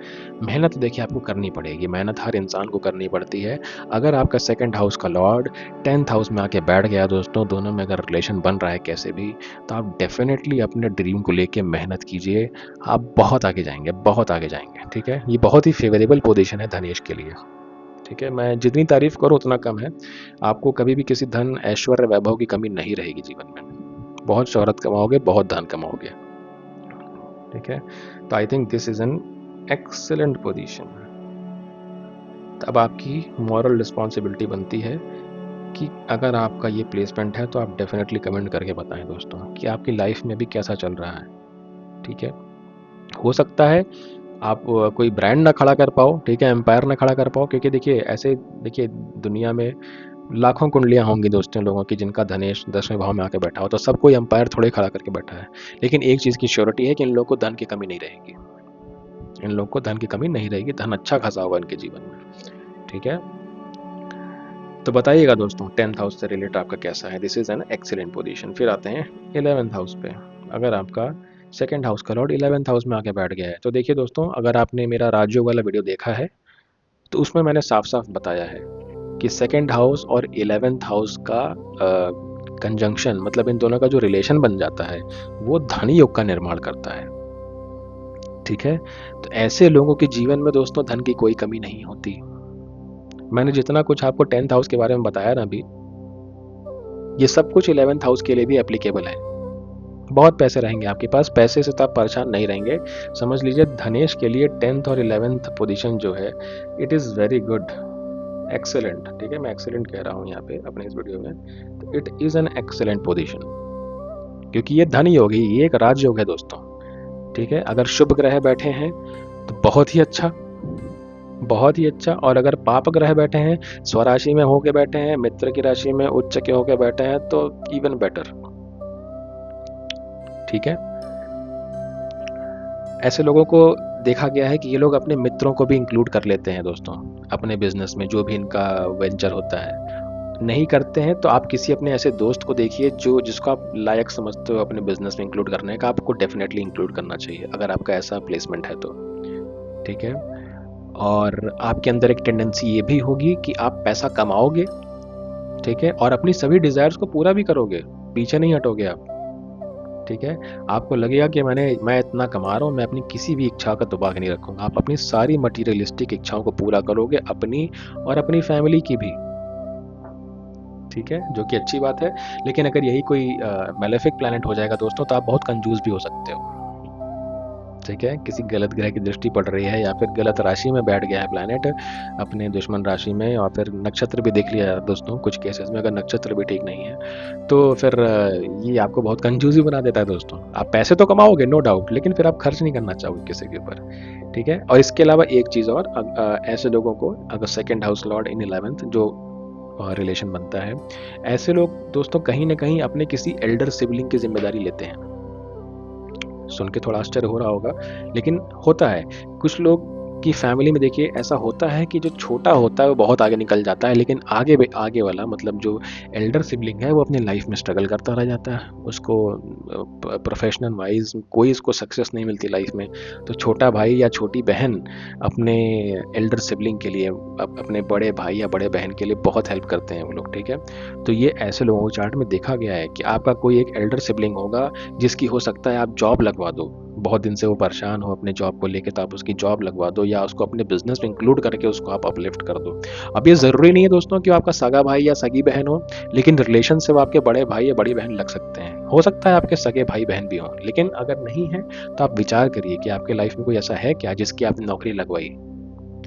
मेहनत देखिए आपको करनी पड़ेगी, मेहनत हर इंसान को करनी पड़ती है। अगर आपका 2nd हाउस का लॉर्ड 10th हाउस में आके बैठ गया दोस्तों, दोनों में अगर रिलेशन बन रहा है कैसे भी, तो आप डेफिनेटली अपने ड्रीम को लेके मेहनत कीजिए। आप बहुत आगे जाएंगे, बहुत आगे जाएंगे। ठीक है, ये बहुत ही फेवरेबल पोजिशन है धनेश के लिए। ठीक है, मैं जितनी तारीफ करूँ उतना कम है। आपको कभी भी किसी धन ऐश्वर्य वैभव की कमी नहीं रहेगी जीवन में। बहुत शोहरत कमाओगे, बहुत धन कमाओगे। ठीक है, तो I think this is an excellent position. अब आपकी मॉरल रिस्पॉन्सिबिलिटी बनती है कि अगर आपका ये प्लेसमेंट है तो आप डेफिनेटली कमेंट करके बताएं दोस्तों कि आपकी लाइफ में अभी कैसा चल रहा है। ठीक है, हो सकता है आप कोई ब्रांड ना खड़ा कर पाओ, ठीक है, एम्पायर ना खड़ा कर पाओ, क्योंकि देखिए ऐसे, देखिए दुनिया में लाखों कुंडलियां होंगी दोस्तों लोगों की जिनका धनेश 10वें भाव में आके बैठा हो, तो सब कोई अंपायर थोड़े खड़ा करके बैठा है। लेकिन एक चीज़ की श्योरिटी है कि इन लोगों को धन की कमी नहीं रहेगी, इन लोगों को धन की कमी नहीं रहेगी, धन अच्छा खासा होगा इनके जीवन में। ठीक है, तो बताइएगा दोस्तों 10th हाउस से रिलेटेड आपका कैसा है। This is an excellent position. फिर आते हैं 11th हाउस पे। अगर आपका सेकंड हाउस का लॉर्ड 11th हाउस में आके बैठ गया है, तो देखिए दोस्तों, अगर आपने मेरा राजयोग वाला वीडियो देखा है तो उसमें मैंने साफ साफ बताया है कि सेकंड हाउस और 11th हाउस का कंजंक्शन, मतलब इन दोनों का जो रिलेशन बन जाता है वो धन योग का निर्माण करता है। ठीक है, तो ऐसे लोगों के जीवन में दोस्तों धन की कोई कमी नहीं होती। मैंने जितना कुछ आपको 10th हाउस के बारे में बताया ना अभी, ये सब कुछ 11th हाउस के लिए भी एप्लीकेबल है। बहुत पैसे रहेंगे आपके पास, पैसे से तो आप परेशान नहीं रहेंगे। समझ लीजिए धनेश के लिए 10th और 11th पोजीशन जो है, it is very good, excellent. ठीक है, मैं एक्सेलेंट कह रहा हूँ यहाँ पे अपने इस वीडियो में, तो it is an excellent position, क्योंकि ये धन योग ही, ये एक राजयोग है दोस्तों। ठीक है, अगर शुभ ग्रह बैठे हैं तो बहुत ही अच्छा, बहुत ही अच्छा। और अगर पाप ग्रह बैठे हैं, स्वराशि में होके बैठे हैं, मित्र की राशि में उच्च के होके बैठे हैं, तो इवन बेटर। ठीक है, ऐसे लोगों को देखा गया है कि ये लोग अपने मित्रों को भी इंक्लूड कर लेते हैं दोस्तों अपने बिजनेस में, जो भी इनका वेंचर होता है। नहीं करते हैं तो आप किसी अपने ऐसे दोस्त को देखिए जो जिसको आप लायक समझते हो अपने बिजनेस में इंक्लूड करने का, आपको डेफिनेटली इंक्लूड करना चाहिए अगर आपका ऐसा प्लेसमेंट है तो। ठीक है, और आपके अंदर एक टेंडेंसी ये भी होगी कि आप पैसा कमाओगे, ठीक है, और अपनी सभी डिजायर्स को पूरा भी करोगे, पीछे नहीं हटोगे आप। ठीक है, आपको लगेगा कि मैं इतना कमा रहा हूँ, मैं अपनी किसी भी इच्छा का दबाव नहीं रखूंगा। आप अपनी सारी मटीरियलिस्टिक इच्छाओं को पूरा करोगे, अपनी और अपनी फैमिली की भी। ठीक है, जो कि अच्छी बात है। लेकिन अगर यही कोई मेलेफिक प्लैनेट हो जाएगा दोस्तों, तो आप बहुत कंजूस भी हो सकते हो। ठीक है, किसी गलत ग्रह की दृष्टि पड़ रही है या फिर गलत राशि में बैठ गया है प्लैनेट अपने दुश्मन राशि में, और फिर नक्षत्र भी देख लिया दोस्तों कुछ केसेस में, अगर नक्षत्र भी ठीक नहीं है तो फिर ये आपको बहुत कंजूसी बना देता है दोस्तों। आप पैसे तो कमाओगे नो डाउट, लेकिन फिर आप खर्च नहीं करना चाहोगे किसी के ऊपर। ठीक है, और इसके अलावा एक चीज़ और, ऐसे लोगों को अगर सेकेंड हाउस लॉर्ड इन 11th जो रिलेशन बनता है, ऐसे लोग दोस्तों कहीं ना कहीं अपने किसी एल्डर सिबलिंग की जिम्मेदारी लेते हैं। सुन के थोड़ा आश्चर्य हो रहा होगा, लेकिन होता है कुछ लोग की फैमिली में। देखिए ऐसा होता है कि जो छोटा होता है वो बहुत आगे निकल जाता है, लेकिन आगे वाला मतलब जो एल्डर सिबलिंग है वो अपनी लाइफ में स्ट्रगल करता रह जाता है। उसको प्रोफेशनल वाइज कोई इसको सक्सेस नहीं मिलती लाइफ में। तो छोटा भाई या छोटी बहन अपने एल्डर सिबलिंग के लिए, अपने बड़े भाई या बड़े बहन के लिए बहुत हेल्प करते हैं वो लोग। ठीक है, तो ये ऐसे लोगों को चार्ट में देखा गया है कि आपका कोई एक एल्डर सिबलिंग होगा जिसकी हो सकता है आप जॉब लगवा दो, बहुत दिन से वो परेशान हो अपने जॉब को लेके, तो आप उसकी जॉब लगवा दो या उसको अपने बिजनेस में इंक्लूड करके उसको आप अपलिफ्ट कर दो। अब ये ज़रूरी नहीं है दोस्तों कि वो आपका सगा भाई या सगी बहन हो, लेकिन रिलेशन से वो आपके बड़े भाई या बड़ी बहन लग सकते हैं। हो सकता है आपके सगे भाई बहन भी हों, लेकिन अगर नहीं है तो आप विचार करिए कि आपके लाइफ में कोई ऐसा है क्या जिसकी आपने नौकरी लगवाई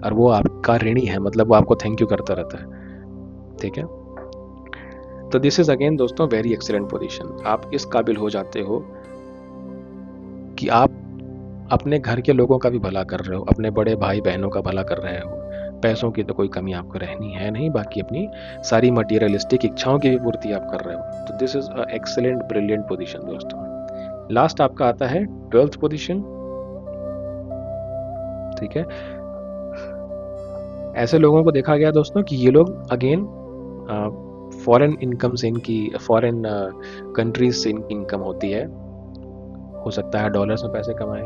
और वो आपका ऋणी है, मतलब वो आपको थैंक यू करता रहता है। ठीक है, तो दिस इज अगेन दोस्तों वेरी एक्सीलेंट पोजीशन। आप इस काबिल हो जाते हो कि आप अपने घर के लोगों का भी भला कर रहे हो, अपने बड़े भाई बहनों का भला कर रहे हो। पैसों की तो कोई कमी आपको रहनी है नहीं, बाकी अपनी सारी मटीरियलिस्टिक इच्छाओं की भी पूर्ति आप कर रहे हो। तो this is a excellent brilliant position दोस्तों। लास्ट आपका आता है 12th पोजीशन। ठीक है, ऐसे लोगों को देखा गया दोस्तों कि ये लोग अगेन फॉरेन इनकम से, इनकी फॉरेन कंट्रीज से इनकी इनकम होती है। हो सकता है डॉलर्स में पैसे कमाएं,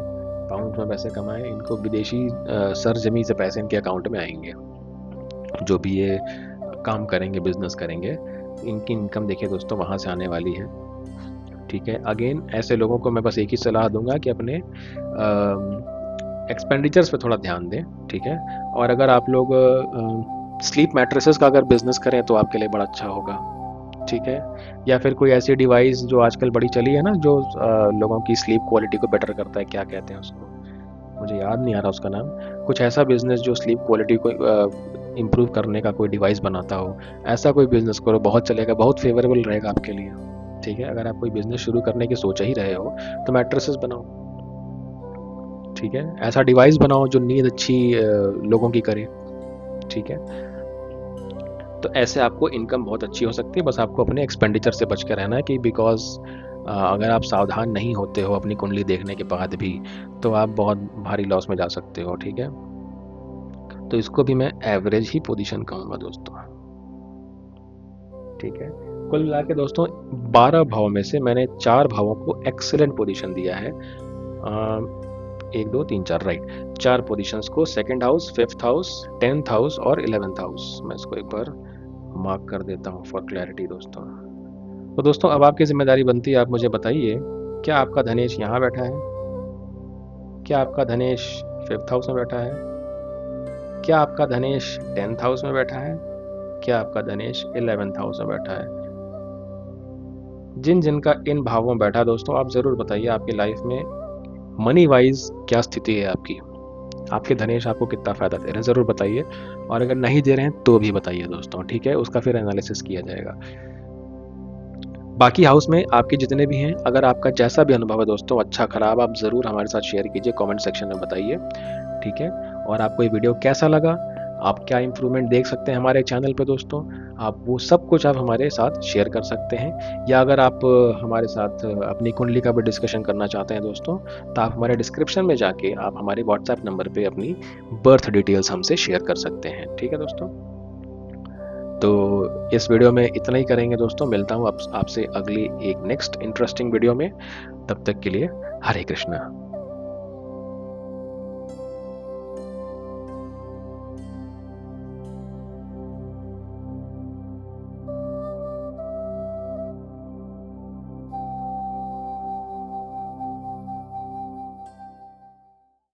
पाउंड में पैसे कमाएं, इनको विदेशी सरजमी से पैसे इनके अकाउंट में आएंगे। जो भी ये काम करेंगे, बिजनेस करेंगे, इनकी इनकम देखिए दोस्तों वहाँ से आने वाली है। ठीक है, अगेन ऐसे लोगों को मैं बस एक ही सलाह दूंगा कि अपने एक्सपेंडिचर्स पे थोड़ा ध्यान दें। ठीक है, और अगर आप लोग स्लीप मैट्रेसेस का अगर बिजनेस करें तो आपके लिए बड़ा अच्छा होगा। ठीक है, या फिर कोई ऐसी डिवाइस जो आजकल बड़ी चली है ना, जो लोगों की स्लीप क्वालिटी को बेटर करता है, क्या कहते हैं उसको, मुझे याद नहीं आ रहा उसका नाम। कुछ ऐसा बिजनेस जो स्लीप क्वालिटी को इम्प्रूव करने का कोई डिवाइस बनाता हो, ऐसा कोई बिजनेस करो, बहुत चलेगा, बहुत फेवरेबल रहेगा आपके लिए। ठीक है, अगर आप कोई बिजनेस शुरू करने की सोच ही रहे हो तो मैट्रेसेस बनाओ। ठीक है, ऐसा डिवाइस बनाओ जो नींद अच्छी लोगों की करे। ठीक है, तो ऐसे आपको इनकम बहुत अच्छी हो सकती है। बस आपको अपने एक्सपेंडिचर से बच के रहना है कि बिकॉज अगर आप सावधान नहीं होते हो अपनी कुंडली देखने के बाद भी, तो आप बहुत भारी लॉस में जा सकते हो। ठीक है, तो इसको भी मैं एवरेज ही पोजीशन कहूँगा दोस्तों। ठीक है, कुल मिला के दोस्तों 12 भाव में से मैंने 4 भावों को एक्सेलेंट पोजीशन दिया है। 1 2 3 4 राइट, 4 पोजीशंस को, second house, fifth house, 10th house और 11th हाउस। मैं इसको एक बार मार्क कर देता हूँ फॉर क्लैरिटी दोस्तों। तो दोस्तों अब आपकी जिम्मेदारी बनती है, आप मुझे बताइए, क्या आपका धनेश यहाँ बैठा है? क्या आपका धनेश फिफ्थ हाउस में बैठा है? क्या आपका धनेश 10th हाउस में बैठा है? क्या आपका धनेश 11th हाउस में बैठा है? जिन जिनका इन भावों में बैठा दोस्तों, आप ज़रूर बताइए आपकी लाइफ में मनी वाइज क्या स्थिति है आपकी, आपके धनेश आपको कितना फ़ायदा दे रहे हैं, ज़रूर बताइए। और अगर नहीं दे रहे हैं तो भी बताइए दोस्तों। ठीक है, उसका फिर एनालिसिस किया जाएगा। बाकी हाउस में आपके जितने भी हैं, अगर आपका जैसा भी अनुभव है दोस्तों, अच्छा खराब, आप ज़रूर हमारे साथ शेयर कीजिए, कमेंट सेक्शन में बताइए। ठीक है, और आपको ये वीडियो कैसा लगा, आप क्या इम्प्रूवमेंट देख सकते हैं हमारे चैनल पे दोस्तों, आप वो सब कुछ आप हमारे साथ शेयर कर सकते हैं। या अगर आप हमारे साथ अपनी कुंडली का भी डिस्कशन करना चाहते हैं दोस्तों, तो आप हमारे डिस्क्रिप्शन में जाके आप हमारे व्हाट्सएप नंबर पे अपनी बर्थ डिटेल्स हमसे शेयर कर सकते हैं। ठीक है दोस्तों, तो इस वीडियो में इतना ही करेंगे दोस्तों। मिलता हूँ आपसे अगली एक नेक्स्ट इंटरेस्टिंग वीडियो में। तब तक के लिए हरे कृष्णा।